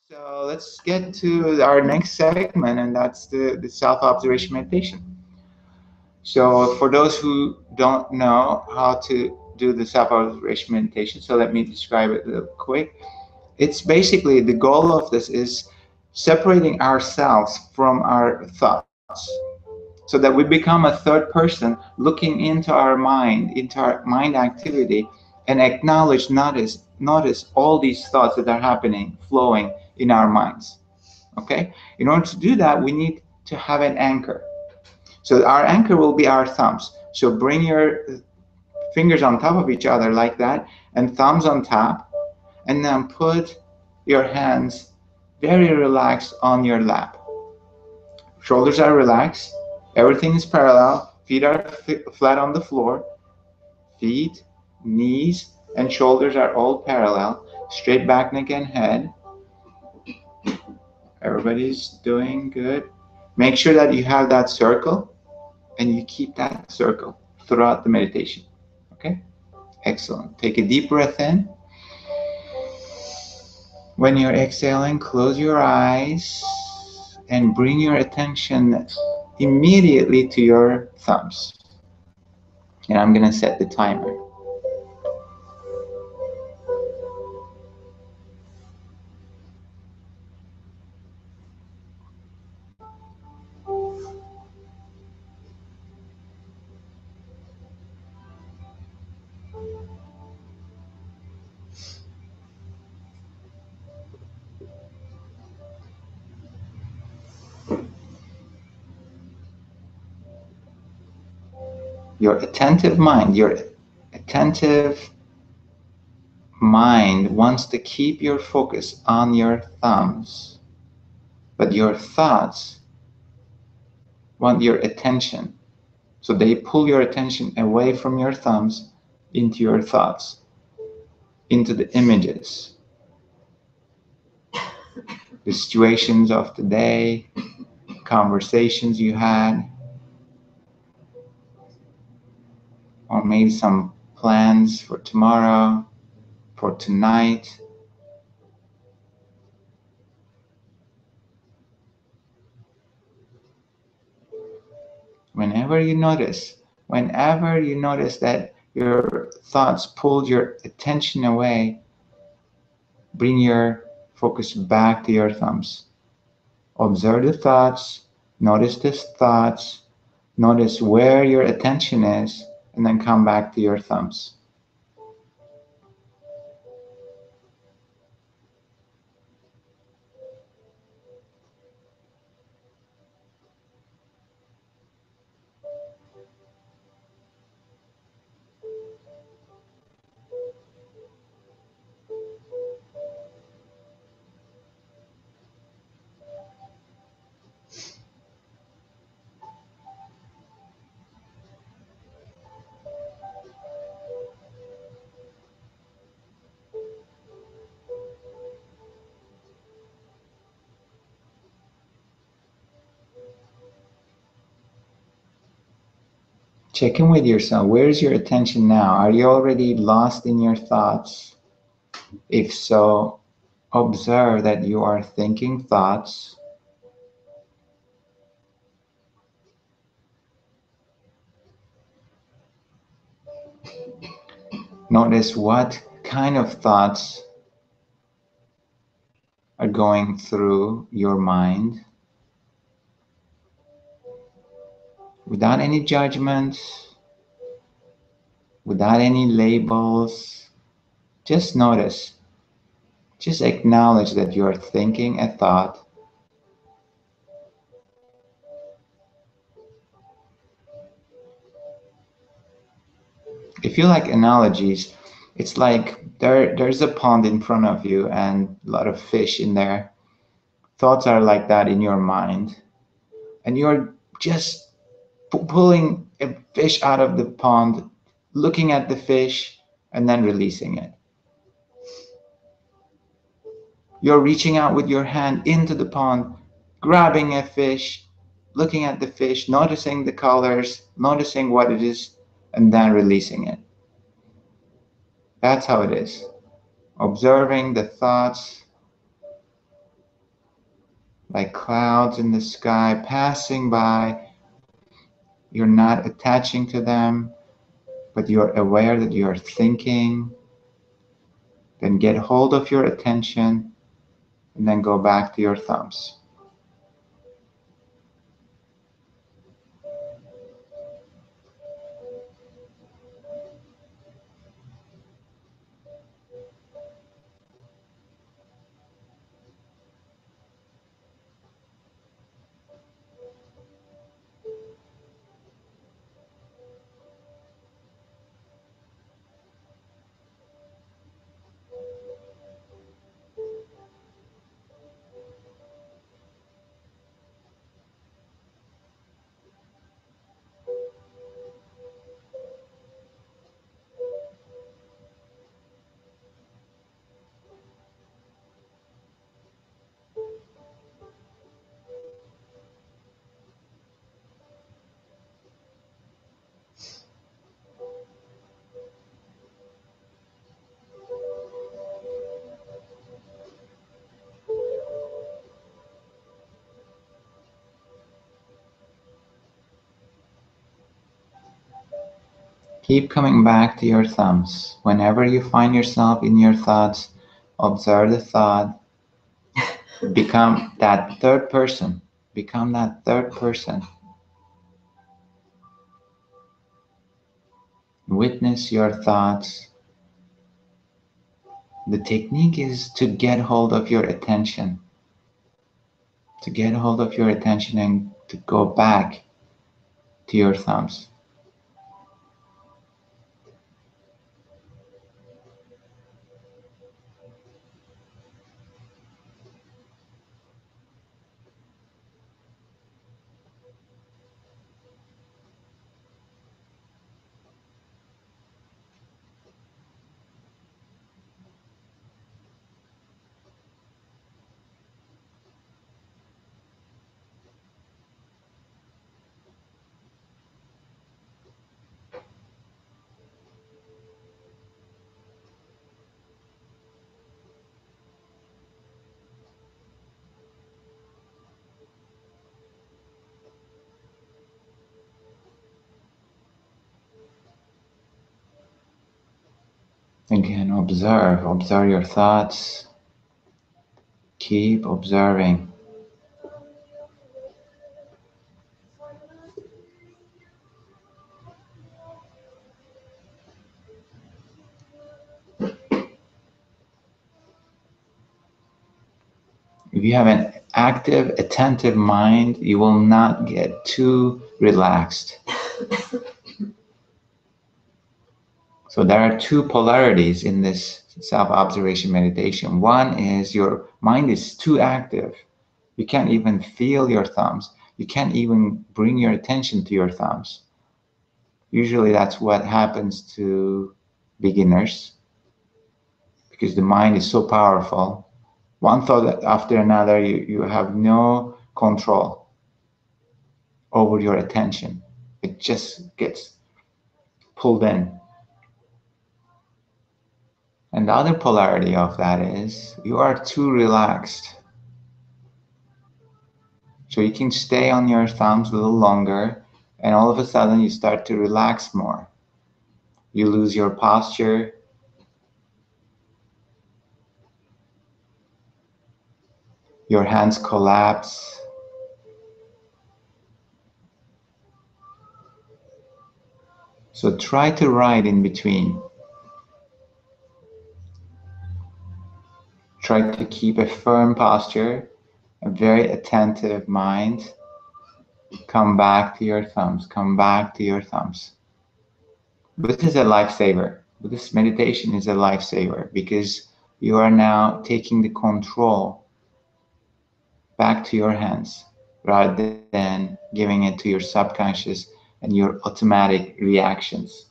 So let's get to our next segment, and that's the self-observation meditation. So for those who don't know how to do the self-observation meditation, so let me describe it real quick. It's basically the goal of this is separating ourselves from our thoughts so that we become a third person looking into our mind, into our mind activity, and acknowledge, notice all these thoughts that are happening, flowing in our minds. Okay? In order to do that, we need to have an anchor. So our anchor will be our thumbs. So bring your fingers on top of each other like that, and thumbs on top, and then put your hands very relaxed on your lap. Shoulders are relaxed, everything is parallel, feet are flat on the floor, feet, knees, and shoulders are all parallel, straight back, neck, and head. Everybody's doing good. Make sure that you have that circle and you keep that circle throughout the meditation. Okay? Excellent. Take a deep breath in. When you're exhaling, close your eyes and bring your attention immediately to your thumbs. And I'm going to set the timer. Your attentive mind wants to keep your focus on your thumbs, but your thoughts want your attention. So they pull your attention away from your thumbs into your thoughts, into the images, the situations of the day, conversations you had, or maybe some plans for tomorrow, for tonight. Whenever you notice that your thoughts pulled your attention away, bring your focus back to your thumbs. Observe the thoughts, notice the thoughts, notice where your attention is, and then come back to your thumbs. Check in with yourself. Where's your attention now? Are you already lost in your thoughts? If so, observe that you are thinking thoughts. Notice what kind of thoughts are going through your mind without any judgment, without any labels. Just notice, just acknowledge that you are thinking a thought. If you like analogies, it's like there's a pond in front of you and a lot of fish in there. Thoughts are like that in your mind, and you're just pulling a fish out of the pond, looking at the fish, and then releasing it. You're reaching out with your hand into the pond, grabbing a fish, looking at the fish, noticing the colors, noticing what it is, and then releasing it. That's how it is. Observing the thoughts, like clouds in the sky passing by. You're not attaching to them, but you're aware that you're thinking. Then get hold of your attention and then go back to your thumbs. Keep coming back to your thumbs. Whenever you find yourself in your thoughts, observe the thought. Become that third person. Become that third person. Witness your thoughts. The technique is to get hold of your attention. To get hold of your attention and to go back to your thumbs. Again, observe your thoughts. Keep observing. If you have an active, attentive mind, you will not get too relaxed. So there are two polarities in this self-observation meditation. One is your mind is too active. You can't even feel your thumbs. You can't even bring your attention to your thumbs. Usually that's what happens to beginners because the mind is so powerful. One thought after another, you have no control over your attention. It just gets pulled in. And the other polarity of that is you are too relaxed. So you can stay on your thumbs a little longer, and all of a sudden you start to relax more. You lose your posture. Your hands collapse. So try to ride in between. Try to keep a firm posture, a very attentive mind. Come back to your thumbs. Come back to your thumbs. This is a lifesaver. This meditation is a lifesaver because you are now taking the control back to your hands rather than giving it to your subconscious and your automatic reactions.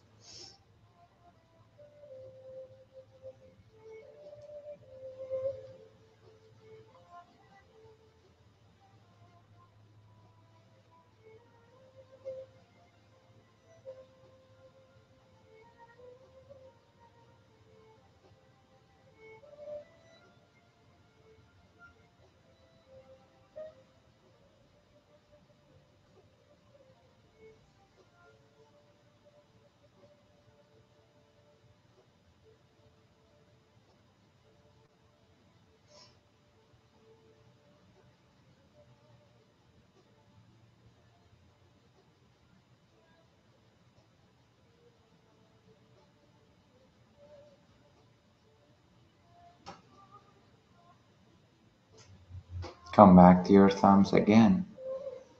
Come back to your thumbs again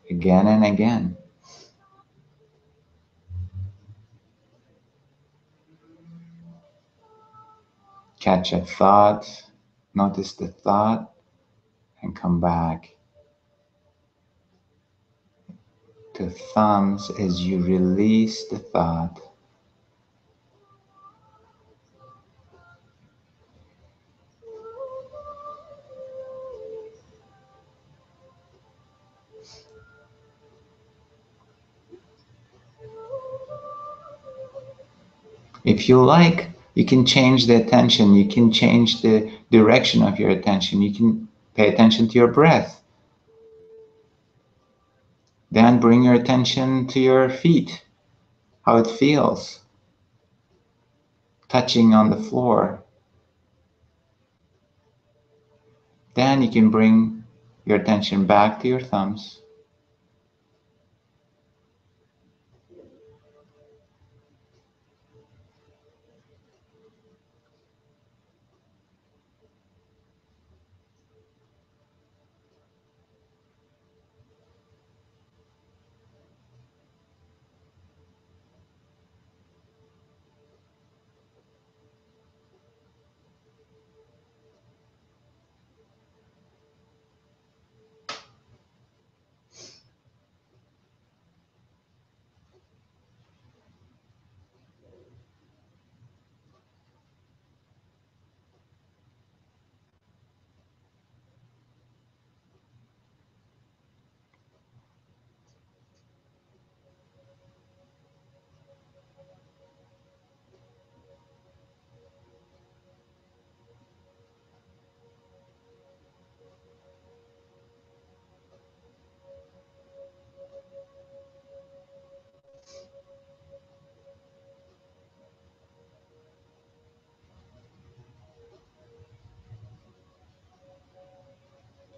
and again. Catch a thought, notice the thought, and come back to thumbs as you release the thought. If you like, you can change the attention, you can change the direction of your attention, you can pay attention to your breath. Then bring your attention to your feet, how it feels, touching on the floor. Then you can bring your attention back to your thumbs.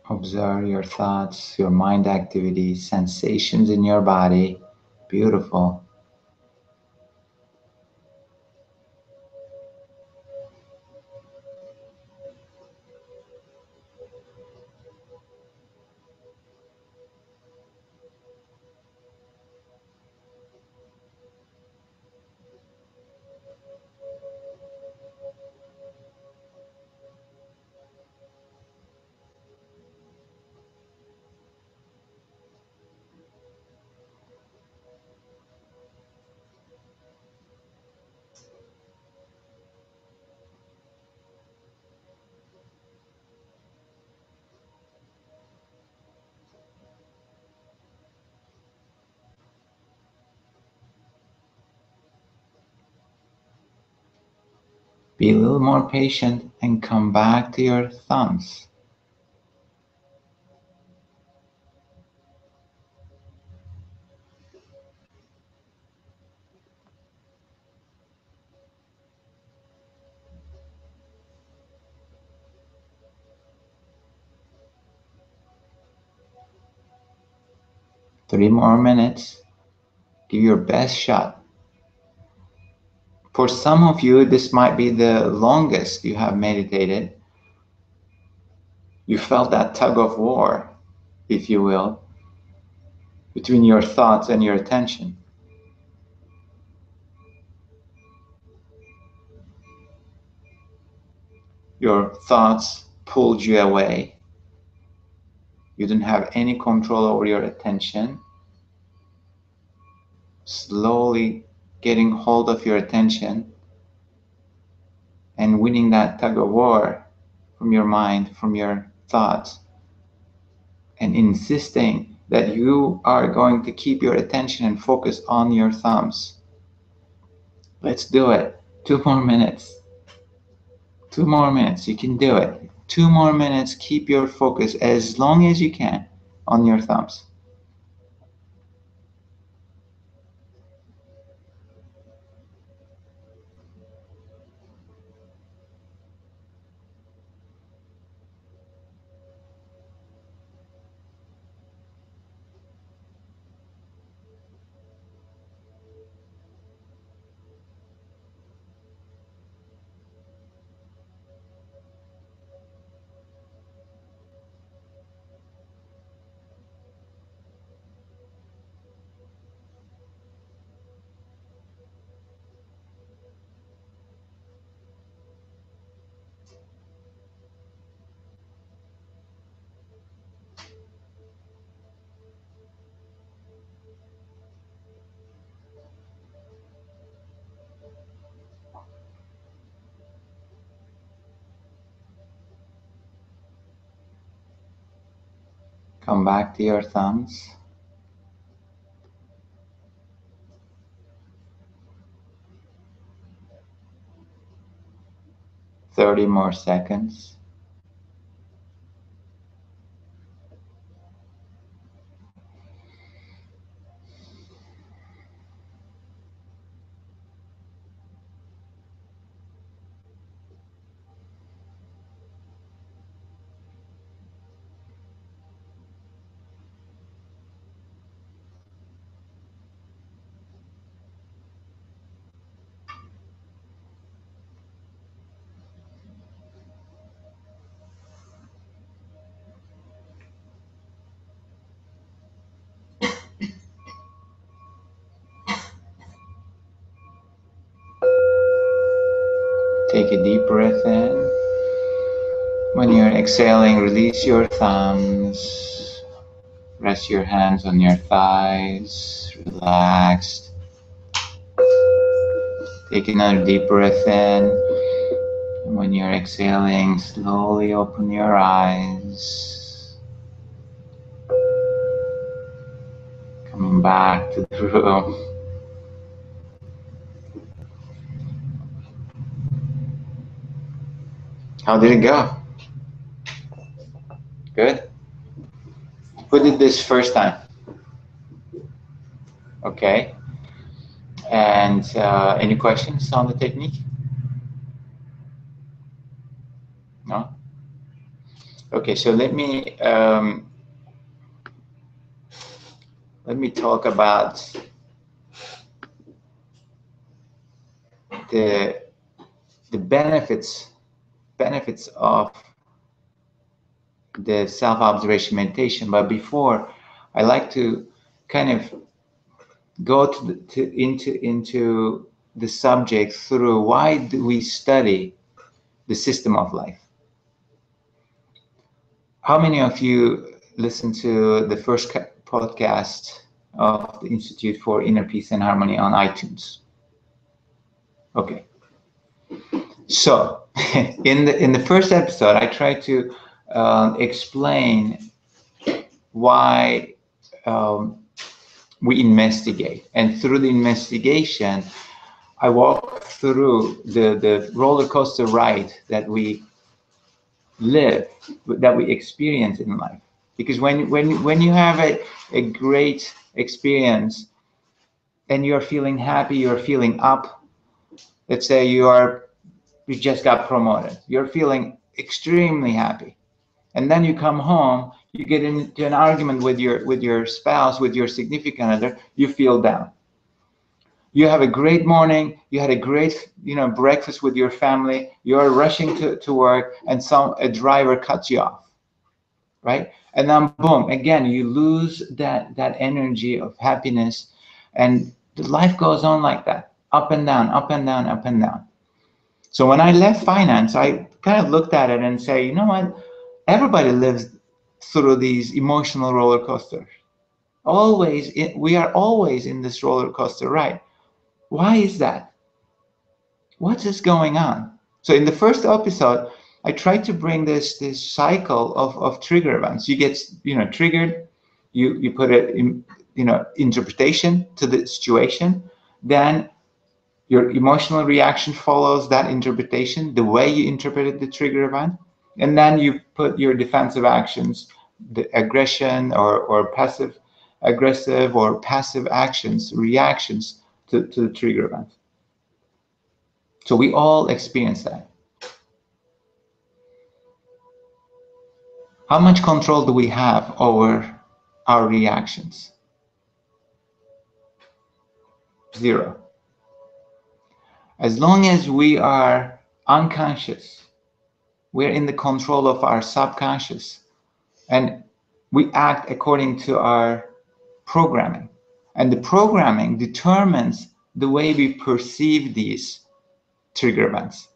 Observe your thoughts, your mind activity, sensations in your body. Beautiful. Be a little more patient and come back to your thumbs. Three more minutes. Give your best shot. For some of you, this might be the longest you have meditated. You felt that tug of war, if you will, between your thoughts and your attention. Your thoughts pulled you away. You didn't have any control over your attention. Slowly getting hold of your attention and winning that tug of war from your mind, from your thoughts, and insisting that you are going to keep your attention and focus on your thumbs. Let's do it. 2 more minutes. 2 more minutes. You can do it. 2 more minutes. Keep your focus as long as you can on your thumbs. Come back to your thumbs. 30 more seconds. Take a deep breath in. When you're exhaling, release your thumbs. Rest your hands on your thighs, relaxed. Take another deep breath in. And when you're exhaling, slowly open your eyes. Coming back to the room. How did it go? Good? Who did this first time? Okay. And any questions on the technique? No? Okay, so let me talk about the benefits of the self-observation meditation. But before, I like to kind of go into the subject through why do we study the system of life. How many of you listened to the first podcast of the Institute for Inner Peace and Harmony on iTunes? Okay. So in the first episode, I tried to explain why we investigate, and through the investigation, I walk through the roller coaster ride that we live, that we experience in life. Because when you have a great experience and you're feeling happy, you're feeling up, let's say you just got promoted, you're feeling extremely happy, and then you come home, you get into an argument with your spouse, with your significant other, you feel down. You have a great morning, you had a great breakfast with your family, you're rushing to work, and a driver cuts you off, right? And then boom, again, you lose that energy of happiness, and the life goes on like that, up and down, up and down, up and down. So when I left finance, I kind of looked at it and say, you know what? Everybody lives through these emotional roller coasters. We are always in this roller coaster ride. Why is that? What is going on? So in the first episode, I tried to bring this cycle of trigger events. You get triggered, you put it in interpretation to the situation, then your emotional reaction follows that interpretation, the way you interpreted the trigger event, and then you put your defensive actions, the aggression or passive aggressive or passive actions, reactions to the trigger event. So we all experience that. How much control do we have over our reactions? 0. As long as we are unconscious, we're in the control of our subconscious, and we act according to our programming. And the programming determines the way we perceive these trigger events.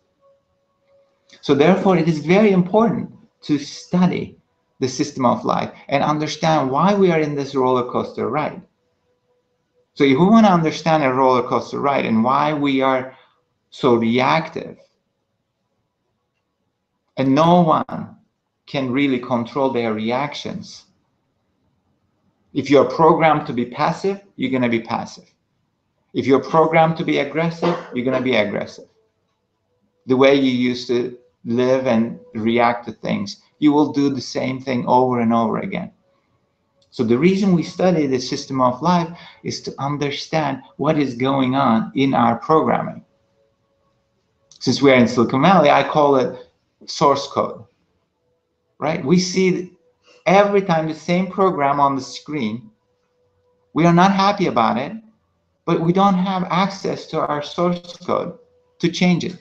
So therefore, it is very important to study the system of life and understand why we are in this roller coaster ride. So if we want to understand a roller coaster ride and why we are so reactive, and no one can really control their reactions, If you're programmed to be passive, you're going to be passive. If you're programmed to be aggressive, you're going to be aggressive. The way you used to live and react to things, you will do the same thing over and over again. So the reason we study the system of life is to understand what is going on in our programming. Since we're in Silicon Valley, I call it source code, right? We see every time the same program on the screen. We are not happy about it, but we don't have access to our source code to change it.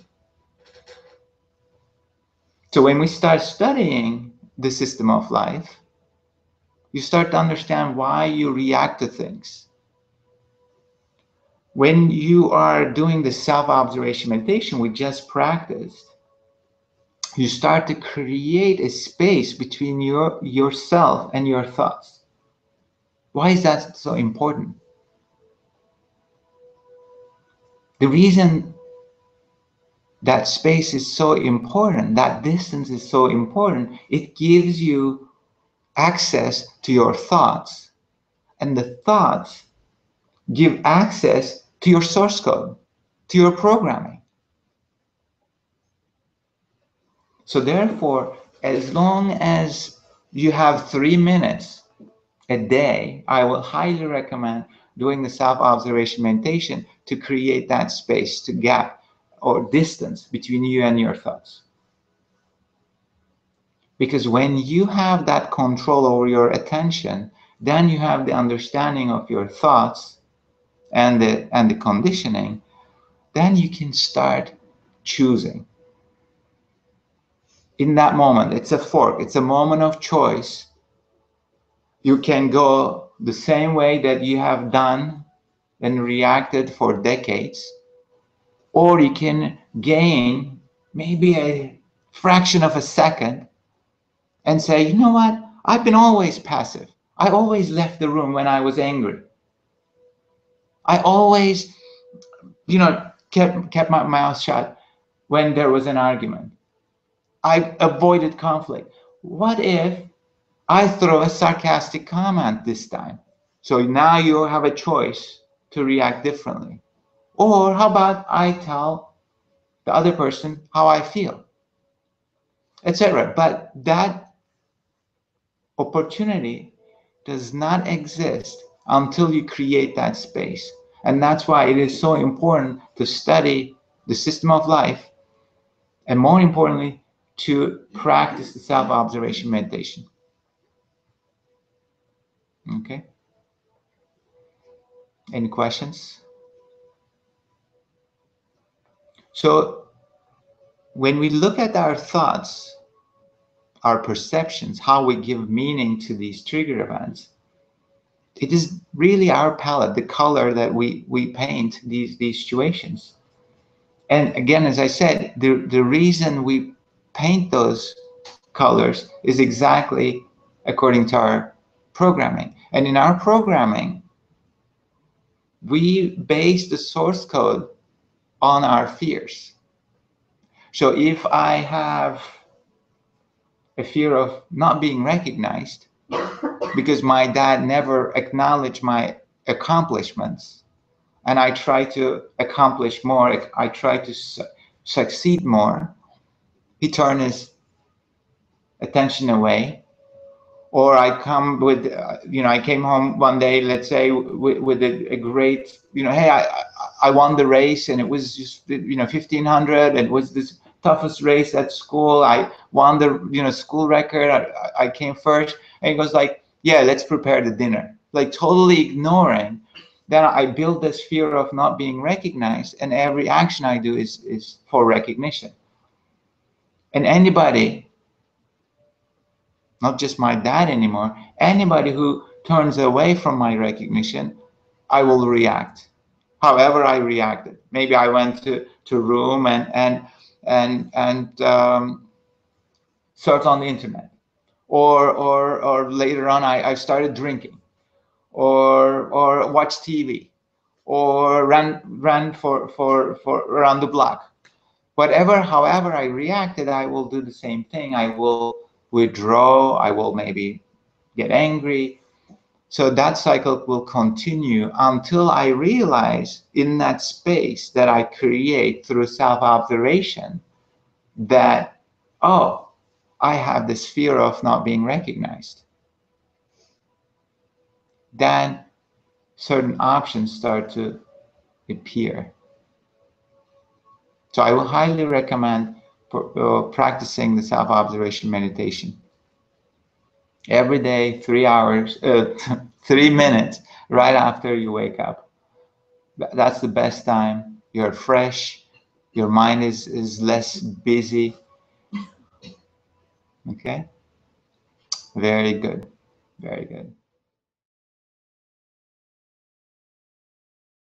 So when we start studying the system of life, you start to understand why you react to things. When you are doing the self-observation meditation we just practiced, you start to create a space between yourself and your thoughts. Why is that so important? The reason that space is so important, that distance is so important, it gives you access to your thoughts, and the thoughts give access to your source code, to your programming. So therefore, as long as you have 3 minutes a day, I will highly recommend doing the self-observation meditation to create that space, to gap or distance between you and your thoughts. Because when you have that control over your attention, then you have the understanding of your thoughts and the conditioning, then you can start choosing. In that moment, it's a fork, it's a moment of choice. You can go the same way that you have done and reacted for decades, or you can gain maybe a fraction of a second and say, you know what, I've been always passive. I always left the room when I was angry. I always, kept my mouth shut when there was an argument. I avoided conflict. What if I throw a sarcastic comment this time? So now you have a choice to react differently. Or how about I tell the other person how I feel, etc. But that opportunity does not exist until you create that space. And that's why it is so important to study the system of life, and more importantly, to practice the self-observation meditation. Okay? Any questions? So when we look at our thoughts, our perceptions, how we give meaning to these trigger events, it is really our palette, the color that we paint these situations. And again, as I said, the reason we paint those colors is exactly according to our programming. And in our programming, we base the source code on our fears. So if I have a fear of not being recognized because my dad never acknowledged my accomplishments, and I try to accomplish more, I try to succeed more, he turned his attention away. Or I come with, I came home one day, let's say, with a great, hey, I won the race, and it was just, 1500. It was this toughest race at school. I won the, school record. I came first. And he goes like, yeah, let's prepare the dinner. Like totally ignoring. Then I build this fear of not being recognized, and every action I do is for recognition. And anybody, not just my dad anymore, anybody who turns away from my recognition, I will react. However I reacted. Maybe I went to a room and searched on the internet, or later on I started drinking, or watched TV, or ran for around the block. However I reacted, I will do the same thing. I will withdraw, I will maybe get angry, So that cycle will continue until I realize in that space that I create through self-observation that, oh, I have this fear of not being recognized. Then certain options start to appear. So I will highly recommend practicing the self-observation meditation. Every day, 3 hours, 3 minutes right after you wake up. That's the best time. You're fresh. Your mind is less busy. Okay? Very good. Very good.